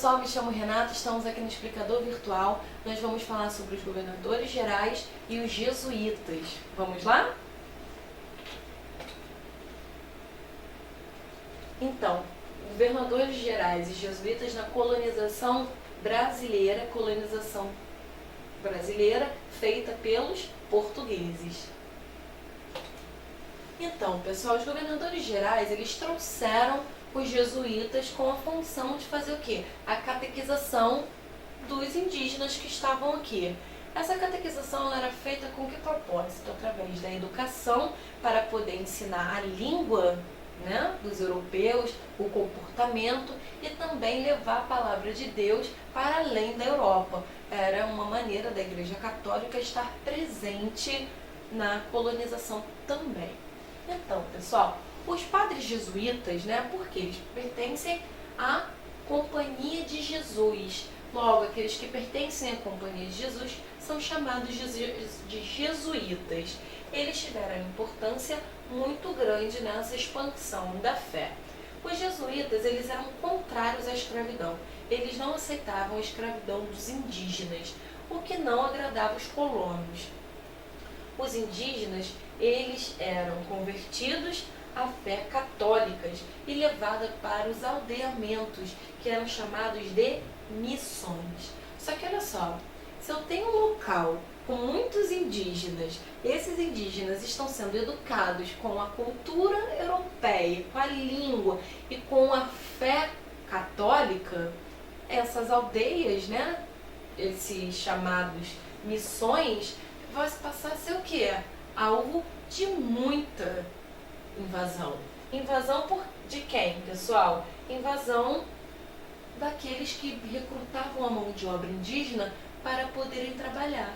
pessoal, me chamo Renata, estamos aqui no Explicador Virtual. Nós vamos falar sobre os governadores gerais e os jesuítas. Vamos lá? Então, governadores gerais e jesuítas na colonização brasileira feita pelos portugueses. Então, pessoal, os governadores gerais, eles trouxeram os jesuítas com a função de fazer o quê? A catequização dos indígenas que estavam aqui. Essa catequização ela era feita com que propósito? Através da educação, para poder ensinar a língua, né, dos europeus, o comportamento e também levar a palavra de Deus para além da Europa. Era uma maneira da Igreja Católica estar presente na colonização também. Então, pessoal, os padres jesuítas, né, porque eles pertencem à Companhia de Jesus. Logo, aqueles que pertencem à Companhia de Jesus são chamados de jesuítas. Eles tiveram importância muito grande nessa expansão da fé. Os jesuítas, eles eram contrários à escravidão. Eles não aceitavam a escravidão dos indígenas, o que não agradava os colonos. Os indígenas, eles eram convertidos à fé católicas e levados para os aldeamentos, que eram chamados de missões. Só que olha só, se eu tenho um local com muitos indígenas, esses indígenas estão sendo educados com a cultura europeia, com a língua e com a fé católica, essas aldeias, né, esses chamados missões, vai passar a ser o quê? Alvo de muita invasão. Invasão de quem, pessoal? Invasão daqueles que recrutavam a mão de obra indígena para poderem trabalhar,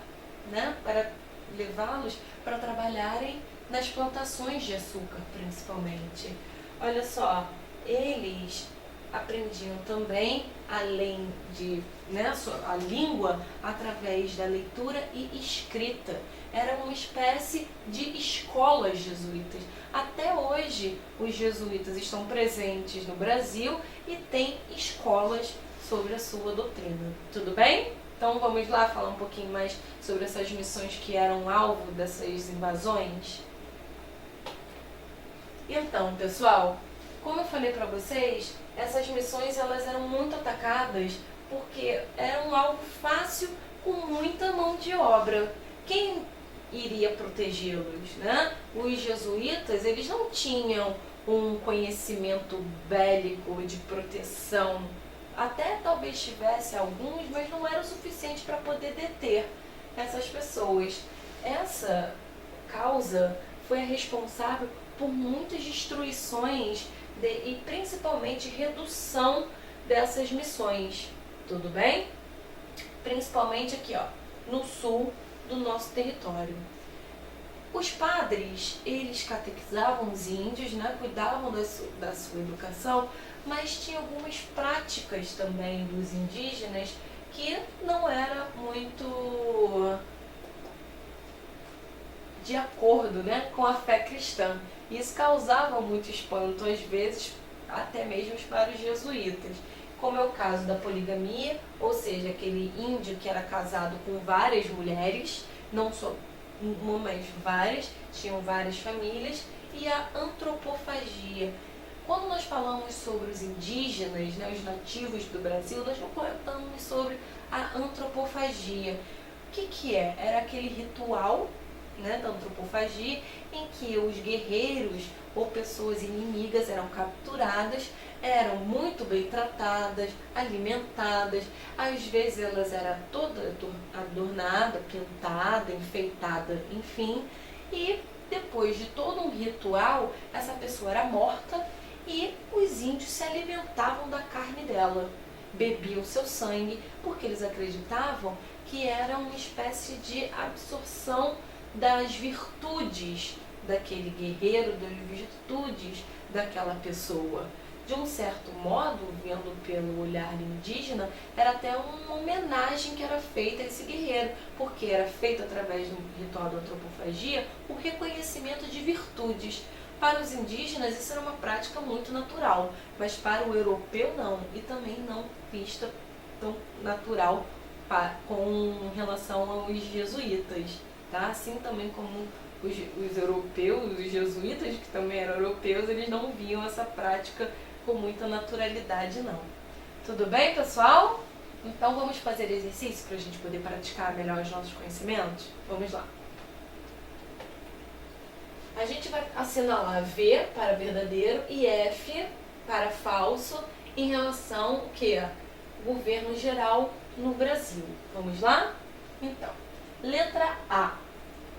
né? Para levá-los para trabalharem nas plantações de açúcar, principalmente. Olha só, eles aprendiam também, além de, né, a língua, através da leitura e escrita. Era uma espécie de escolas jesuítas. Até hoje, os jesuítas estão presentes no Brasil e têm escolas sobre a sua doutrina. Tudo bem? Então vamos lá falar um pouquinho mais sobre essas missões que eram alvo dessas invasões? Então, pessoal, como eu falei para vocês, essas missões elas eram muito atacadas porque era um alvo fácil com muita mão de obra. Quem iria protegê-los, né? Os jesuítas, eles não tinham um conhecimento bélico de proteção. Até talvez tivesse alguns, mas não era o suficiente para poder deter essas pessoas. Essa causa foi a responsável por muitas destruições e principalmente redução dessas missões. Tudo bem? Principalmente aqui, ó, no sul do nosso território. Os padres, eles catequizavam os índios, né, cuidavam da sua educação, mas tinha algumas práticas também dos indígenas que não era muito de acordo, né, com a fé cristã. Isso causava muito espanto, às vezes, até mesmo para os jesuítas, como é o caso da poligamia, ou seja, aquele índio que era casado com várias mulheres, não só uma, mas várias, tinham várias famílias, e a antropofagia. Quando nós falamos sobre os indígenas, né, os nativos do Brasil, nós não comentamos sobre a antropofagia. O que é? Era aquele ritual, né, da antropofagia, em que os guerreiros ou pessoas inimigas eram capturadas, eram muito bem tratadas, alimentadas, às vezes elas eram toda adornada, pintada, enfeitada, enfim, e depois de todo um ritual, essa pessoa era morta e os índios se alimentavam da carne dela, bebiam seu sangue, porque eles acreditavam que era uma espécie de absorção das virtudes daquele guerreiro, das virtudes daquela pessoa. De um certo modo, vendo pelo olhar indígena, era até uma homenagem que era feita a esse guerreiro, porque era feito através do ritual da antropofagia o reconhecimento de virtudes. Para os indígenas isso era uma prática muito natural, mas para o europeu não, e também não vista tão natural com relação aos jesuítas, tá? Assim também como os europeus, os jesuítas, que também eram europeus, eles não viam essa prática com muita naturalidade, não. Tudo bem, pessoal? Então vamos fazer exercício para a gente poder praticar melhor os nossos conhecimentos? Vamos lá. A gente vai assinalar V para verdadeiro e F para falso em relação ao que? Governo geral no Brasil. Vamos lá? Então, letra A.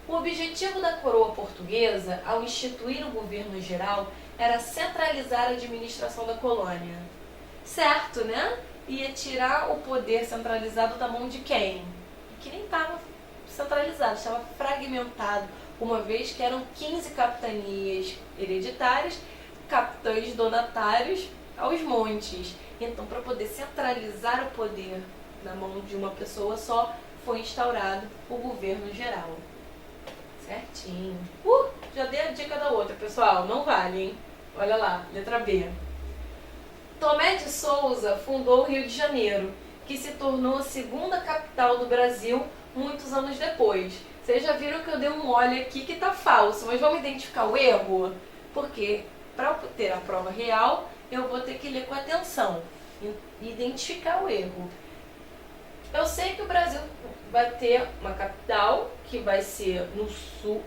O objetivo da coroa portuguesa, ao instituir o governo geral, era centralizar a administração da colônia. Certo, né? Ia tirar o poder centralizado da mão de quem? Que nem estava centralizado, estava fragmentado, uma vez que eram 15 capitanias hereditárias, capitães donatários aos montes. Então, para poder centralizar o poder na mão de uma pessoa só, foi instaurado o governo geral. Certinho. Já dei a dica da outra, pessoal. Não vale, hein? Olha lá, letra B. Tomé de Souza fundou o Rio de Janeiro, que se tornou a segunda capital do Brasil muitos anos depois. Vocês já viram que eu dei um mole aqui que tá falso, mas vamos identificar o erro? Porque para ter a prova real, eu vou ter que ler com atenção e identificar o erro. Eu sei que o Brasil vai ter uma capital que vai ser no sul,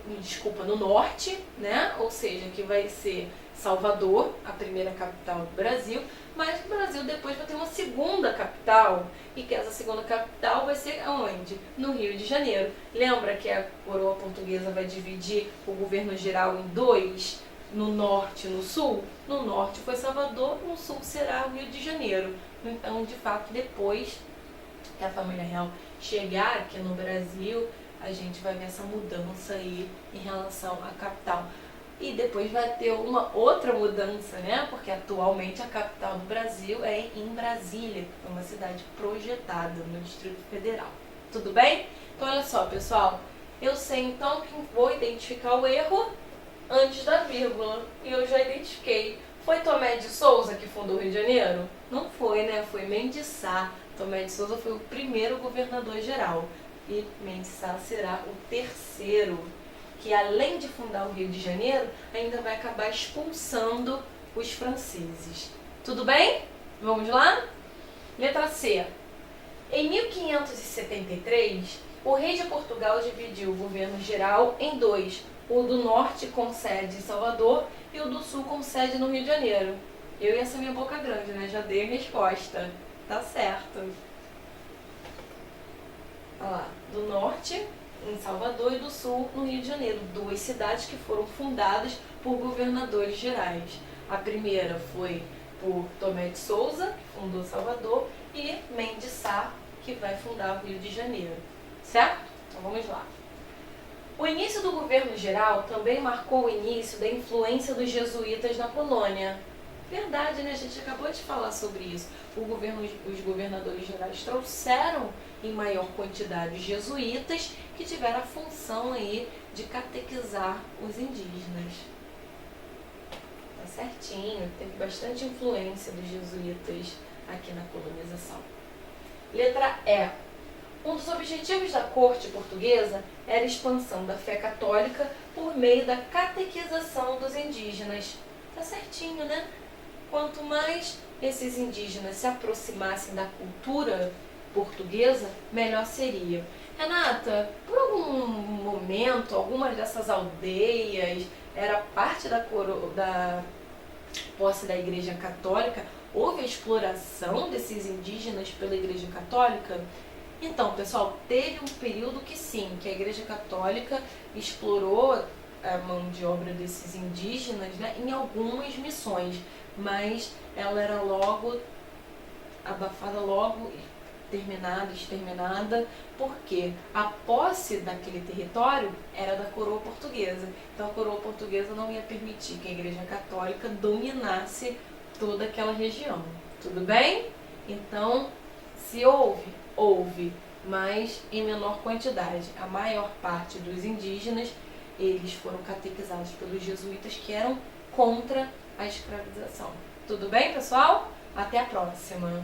no norte, né? Ou seja, que vai ser Salvador, a primeira capital do Brasil, mas o Brasil depois vai ter uma segunda capital, e que essa segunda capital vai ser aonde? No Rio de Janeiro. Lembra que a coroa portuguesa vai dividir o governo geral em dois, no norte e no sul? No norte foi Salvador, no sul será o Rio de Janeiro. Então, de fato, depois que a família real chegar aqui no Brasil, a gente vai ver essa mudança aí em relação à capital. E depois vai ter uma outra mudança, né? Porque atualmente a capital do Brasil é em Brasília, que é uma cidade projetada no Distrito Federal. Tudo bem? Então olha só, pessoal, eu sei então que vou identificar o erro antes da vírgula. E eu já identifiquei. Foi Tomé de Souza que fundou o Rio de Janeiro? Não foi, né? Foi Mendes Sá. Tomé de Souza foi o primeiro governador geral. E Mendes Sá será o terceiro, que além de fundar o Rio de Janeiro, ainda vai acabar expulsando os franceses. Tudo bem? Vamos lá? Letra C. Em 1573, o rei de Portugal dividiu o governo geral em dois. O do norte com sede em Salvador e o do sul com sede no Rio de Janeiro. Eu e essa minha boca grande, né? Já dei a resposta. Tá certo. Olha lá. Do norte em Salvador e do sul no Rio de Janeiro. Duas cidades que foram fundadas por governadores gerais. A primeira foi por Tomé de Souza, que fundou Salvador, e Mendes Sá, que vai fundar o Rio de Janeiro. Certo? Então vamos lá. O início do governo geral também marcou o início da influência dos jesuítas na colônia. Verdade, né? A gente acabou de falar sobre isso. Os governadores gerais trouxeram em maior quantidade os jesuítas, que tiveram a função aí de catequizar os indígenas. Tá certinho, teve bastante influência dos jesuítas aqui na colonização. Letra E. Um dos objetivos da corte portuguesa era a expansão da fé católica por meio da catequização dos indígenas. Tá certinho, né? Quanto mais esses indígenas se aproximassem da cultura portuguesa, melhor seria. Renata, por algum momento, alguma dessas aldeias era parte da posse da Igreja Católica? Houve a exploração desses indígenas pela Igreja Católica? Então, pessoal, teve um período que sim, que a Igreja Católica explorou a mão de obra desses indígenas, né, em algumas missões, mas ela era logo abafada, logo exterminada, porque a posse daquele território era da coroa portuguesa. Então a coroa portuguesa não ia permitir que a Igreja Católica dominasse toda aquela região. Tudo bem? Então, se houve, mas em menor quantidade. A maior parte dos indígenas eles foram catequizados pelos jesuítas, que eram contra a escravização. Tudo bem, pessoal? Até a próxima!